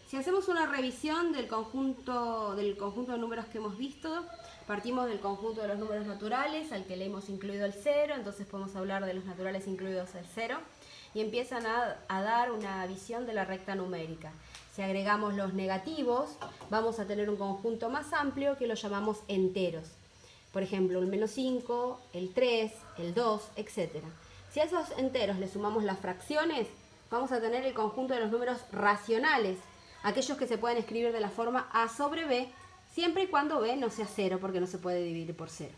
Si hacemos una revisión del conjunto de números que hemos visto, partimos del conjunto de los números naturales al que le hemos incluido el 0, entonces podemos hablar de los naturales incluidos el 0, y empiezan a dar una visión de la recta numérica. Si agregamos los negativos, vamos a tener un conjunto más amplio que lo llamamos enteros. Por ejemplo, el -5, el 3, el 2, etc. Si a esos enteros le sumamos las fracciones, vamos a tener el conjunto de los números racionales, aquellos que se pueden escribir de la forma a sobre b, siempre y cuando b no sea 0, porque no se puede dividir por 0.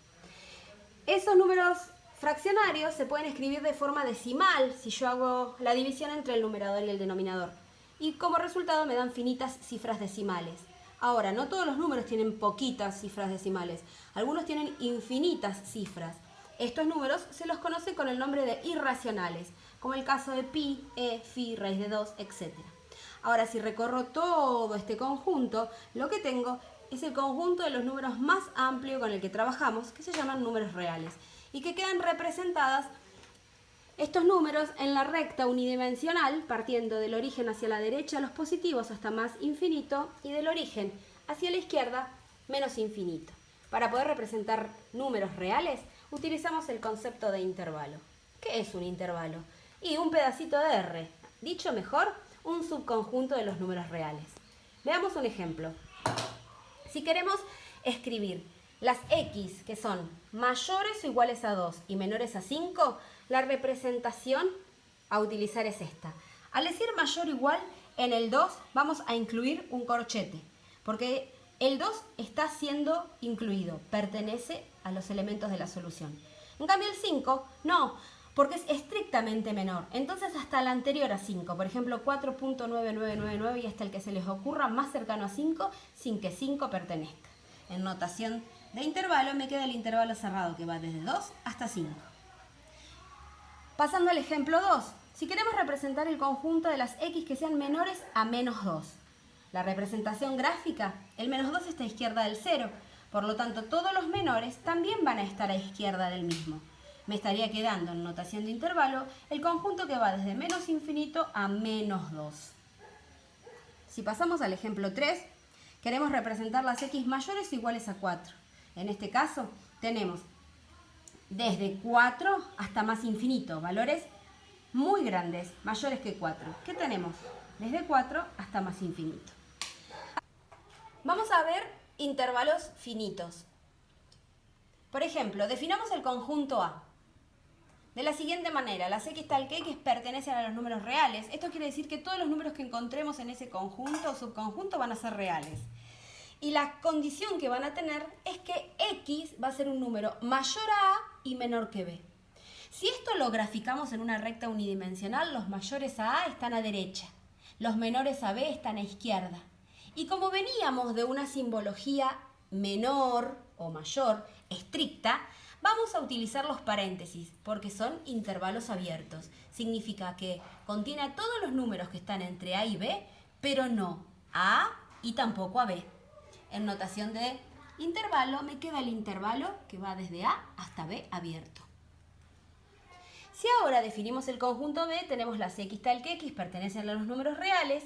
Esos números fraccionarios se pueden escribir de forma decimal si yo hago la división entre el numerador y el denominador. Y como resultado me dan finitas cifras decimales. Ahora, no todos los números tienen poquitas cifras decimales. Algunos tienen infinitas cifras. Estos números se los conoce con el nombre de irracionales, como el caso de pi, phi, raíz de 2, etc. Ahora, si recorro todo este conjunto, lo que tengo es el conjunto de los números más amplio con el que trabajamos, que se llaman números reales, y que quedan representadas estos números en la recta unidimensional, partiendo del origen hacia la derecha, los positivos hasta más infinito, y del origen hacia la izquierda, menos infinito. Para poder representar números reales, utilizamos el concepto de intervalo. ¿Qué es un intervalo? Y un pedacito de R. Dicho mejor, un subconjunto de los números reales. Veamos un ejemplo. Si queremos escribir las x, que son mayores o iguales a 2 y menores a 5, la representación a utilizar es esta. Al decir mayor o igual, en el 2 vamos a incluir un corchete, porque el 2 está siendo incluido, pertenece a los elementos de la solución. En cambio el 5, no, porque es estrictamente menor. Entonces hasta la anterior a 5, por ejemplo 4.9999 y hasta el que se les ocurra más cercano a 5, sin que 5 pertenezca. En notación de intervalo me queda el intervalo cerrado que va desde 2 hasta 5. Pasando al ejemplo 2, si queremos representar el conjunto de las x que sean menores a menos 2, la representación gráfica, el menos 2 está a izquierda del 0, por lo tanto todos los menores también van a estar a izquierda del mismo. Me estaría quedando en notación de intervalo el conjunto que va desde menos infinito a menos 2. Si pasamos al ejemplo 3, queremos representar las x mayores o iguales a 4. En este caso tenemos desde 4 hasta más infinito, valores muy grandes, mayores que 4. ¿Qué tenemos? Desde 4 hasta más infinito. Vamos a ver intervalos finitos. Por ejemplo, definamos el conjunto A. De la siguiente manera, las x tal que x pertenecen a los números reales. Esto quiere decir que todos los números que encontremos en ese conjunto o subconjunto van a ser reales. Y la condición que van a tener es que x va a ser un número mayor a A y menor que B. Si esto lo graficamos en una recta unidimensional, los mayores a A están a derecha, los menores a B están a izquierda. Y como veníamos de una simbología menor o mayor estricta, vamos a utilizar los paréntesis porque son intervalos abiertos. Significa que contiene a todos los números que están entre A y B, pero no a A y tampoco a B. En notación de intervalo me queda el intervalo que va desde A hasta B abierto. Si ahora definimos el conjunto B, tenemos las x tal que x pertenecen a los números reales,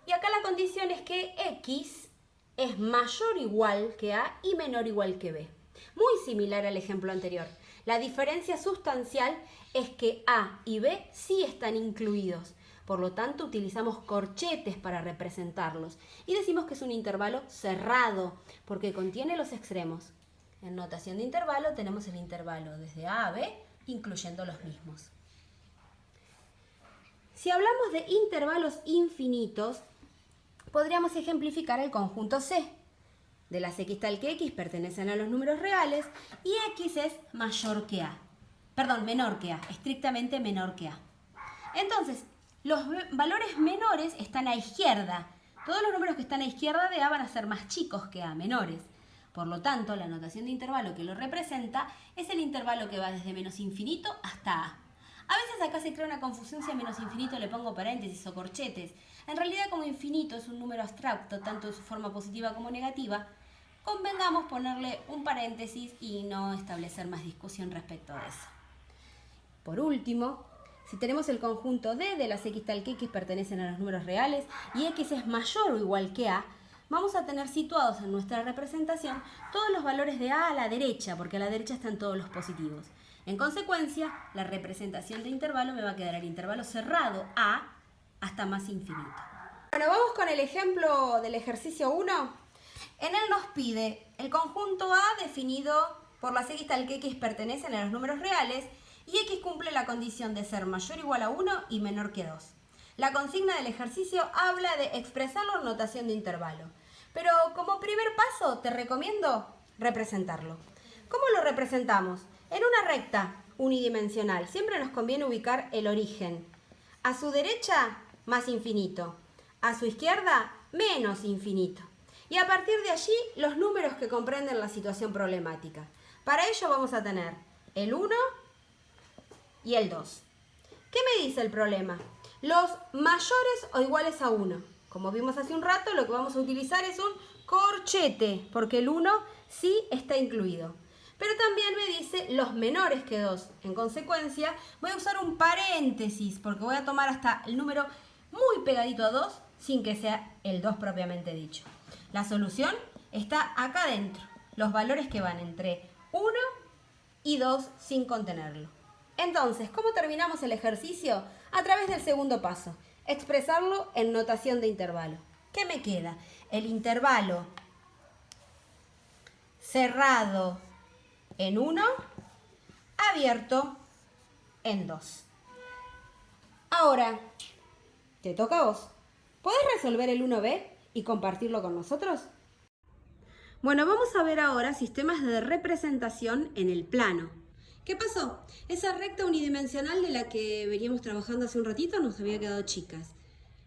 y acá la condición es que x es mayor o igual que A y menor o igual que B. Muy similar al ejemplo anterior. La diferencia sustancial es que A y B sí están incluidos. Por lo tanto, utilizamos corchetes para representarlos. Y decimos que es un intervalo cerrado, porque contiene los extremos. En notación de intervalo tenemos el intervalo desde A a B, incluyendo los mismos. Si hablamos de intervalos infinitos, podríamos ejemplificar el conjunto C. De las x tal que x pertenecen a los números reales y x es mayor que A. Perdón, menor que A, estrictamente menor que A. Entonces, los valores menores están a izquierda. Todos los números que están a izquierda de A van a ser más chicos que A, menores. Por lo tanto, la notación de intervalo que lo representa es el intervalo que va desde menos infinito hasta A. A veces acá se crea una confusión si a menos infinito le pongo paréntesis o corchetes. En realidad, como infinito es un número abstracto, tanto en su forma positiva como negativa, convengamos ponerle un paréntesis y no establecer más discusión respecto a eso. Por último, Si tenemos el conjunto D de las x tal que x pertenecen a los números reales y x es mayor o igual que a, vamos a tener situados en nuestra representación todos los valores de a la derecha, porque a la derecha están todos los positivos. En consecuencia, la representación de intervalo me va a quedar el intervalo cerrado a hasta más infinito. Bueno, vamos con el ejemplo del ejercicio 1. En él nos pide el conjunto A definido por las x tal que x pertenecen a los números reales y x cumple la condición de ser mayor o igual a 1 y menor que 2. La consigna del ejercicio habla de expresarlo en notación de intervalo. Pero como primer paso te recomiendo representarlo. ¿Cómo lo representamos? En una recta unidimensional siempre nos conviene ubicar el origen. A su derecha, más infinito. A su izquierda, menos infinito. Y a partir de allí, los números que comprenden la situación problemática. Para ello vamos a tener el 1 y el 2. ¿Qué me dice el problema? Los mayores o iguales a 1. Como vimos hace un rato, lo que vamos a utilizar es un corchete, porque el 1 sí está incluido. Pero también me dice los menores que 2. En consecuencia, voy a usar un paréntesis, porque voy a tomar hasta el número muy pegadito a 2, sin que sea el 2 propiamente dicho. La solución está acá adentro. Los valores que van entre 1 y 2 sin contenerlo. Entonces, ¿cómo terminamos el ejercicio? A través del segundo paso, expresarlo en notación de intervalo. ¿Qué me queda? El intervalo cerrado en 1, abierto en 2. Ahora, te toca a vos. ¿Podés resolver el 1b y compartirlo con nosotros? Bueno, vamos a ver ahora sistemas de representación en el plano. ¿Qué pasó? Esa recta unidimensional de la que veníamos trabajando hace un ratito nos había quedado chicas.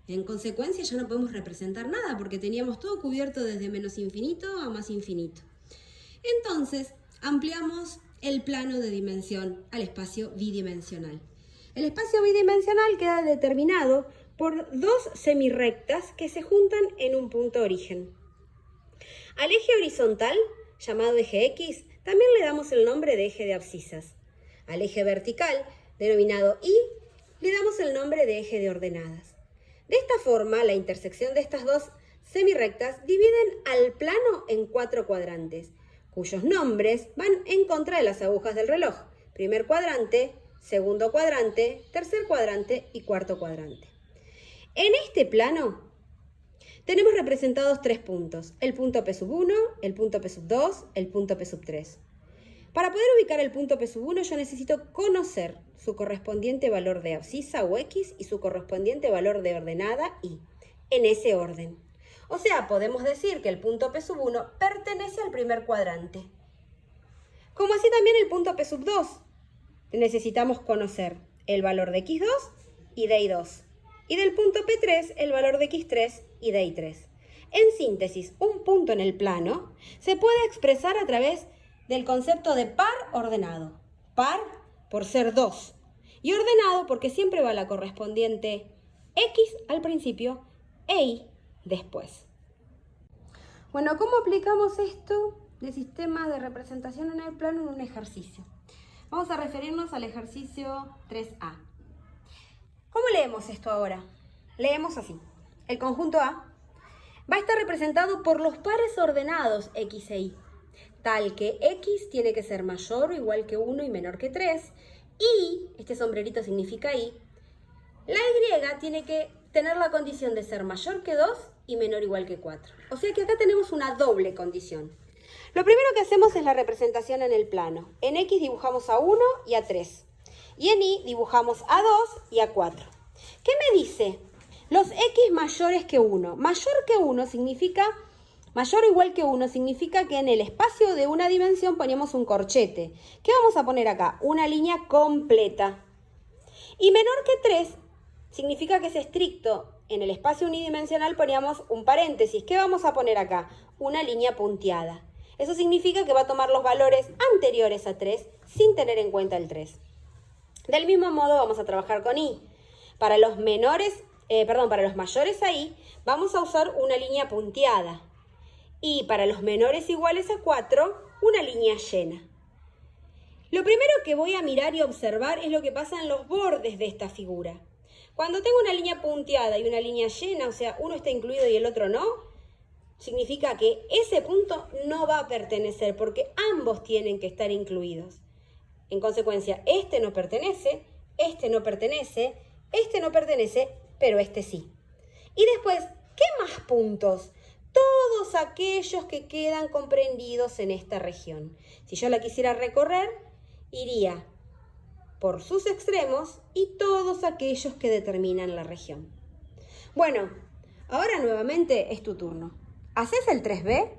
En consecuencia ya no podemos representar nada porque teníamos todo cubierto desde menos infinito a más infinito. Entonces ampliamos el plano de dimensión al espacio bidimensional. El espacio bidimensional queda determinado por dos semirrectas que se juntan en un punto origen. Al eje horizontal, llamado eje X, también le damos el nombre de eje de abscisas. Al eje vertical, denominado Y, le damos el nombre de eje de ordenadas. De esta forma, la intersección de estas dos semirrectas dividen al plano en 4 cuadrantes, cuyos nombres van en contra de las agujas del reloj. Primer cuadrante, segundo cuadrante, tercer cuadrante y cuarto cuadrante. En este plano tenemos representados 3 puntos, el punto P1, el punto P2, el punto P3. Para poder ubicar el punto P1 yo necesito conocer su correspondiente valor de abscisa o X y su correspondiente valor de ordenada Y, en ese orden. O sea, podemos decir que el punto P1 pertenece al primer cuadrante. Como así también el punto P2. Necesitamos conocer el valor de X2 y de Y2. Y del punto P3 el valor de X3 y de Y3. En síntesis, un punto en el plano se puede expresar a través del concepto de par ordenado. Par por ser 2 y ordenado porque siempre va la correspondiente X al principio e Y después. Bueno, ¿cómo aplicamos esto de sistema de representación en el plano en un ejercicio? Vamos a referirnos al ejercicio 3A. ¿Cómo leemos esto ahora? Leemos así. El conjunto A va a estar representado por los pares ordenados X e Y, tal que X tiene que ser mayor o igual que 1 y menor que 3, y, este sombrerito significa Y, la Y tiene que tener la condición de ser mayor que 2 y menor o igual que 4. O sea que acá tenemos una doble condición. Lo primero que hacemos es la representación en el plano. En X dibujamos a 1 y a 3. Y en Y dibujamos a 2 y a 4. ¿Qué me dice? Los X mayores que 1. Mayor que 1 significa, mayor o igual que 1 significa que en el espacio de una dimensión ponemos un corchete. ¿Qué vamos a poner acá? Una línea completa. Y menor que 3 significa que es estricto. En el espacio unidimensional poníamos un paréntesis. ¿Qué vamos a poner acá? Una línea punteada. Eso significa que va a tomar los valores anteriores a 3 sin tener en cuenta el 3. Del mismo modo vamos a trabajar con Y. Para los mayores a Y vamos a usar una línea punteada. Y para los menores iguales a 4, una línea llena. Lo primero que voy a mirar y observar es lo que pasa en los bordes de esta figura. Cuando tengo una línea punteada y una línea llena, o sea, uno está incluido y el otro no, significa que ese punto no va a pertenecer porque ambos tienen que estar incluidos. En consecuencia, este no pertenece, este no pertenece, este no pertenece, pero este sí. Y después, ¿qué más puntos? Todos aquellos que quedan comprendidos en esta región. Si yo la quisiera recorrer, iría por sus extremos y todos aquellos que determinan la región. Bueno, ahora nuevamente es tu turno. ¿Haces el 3B?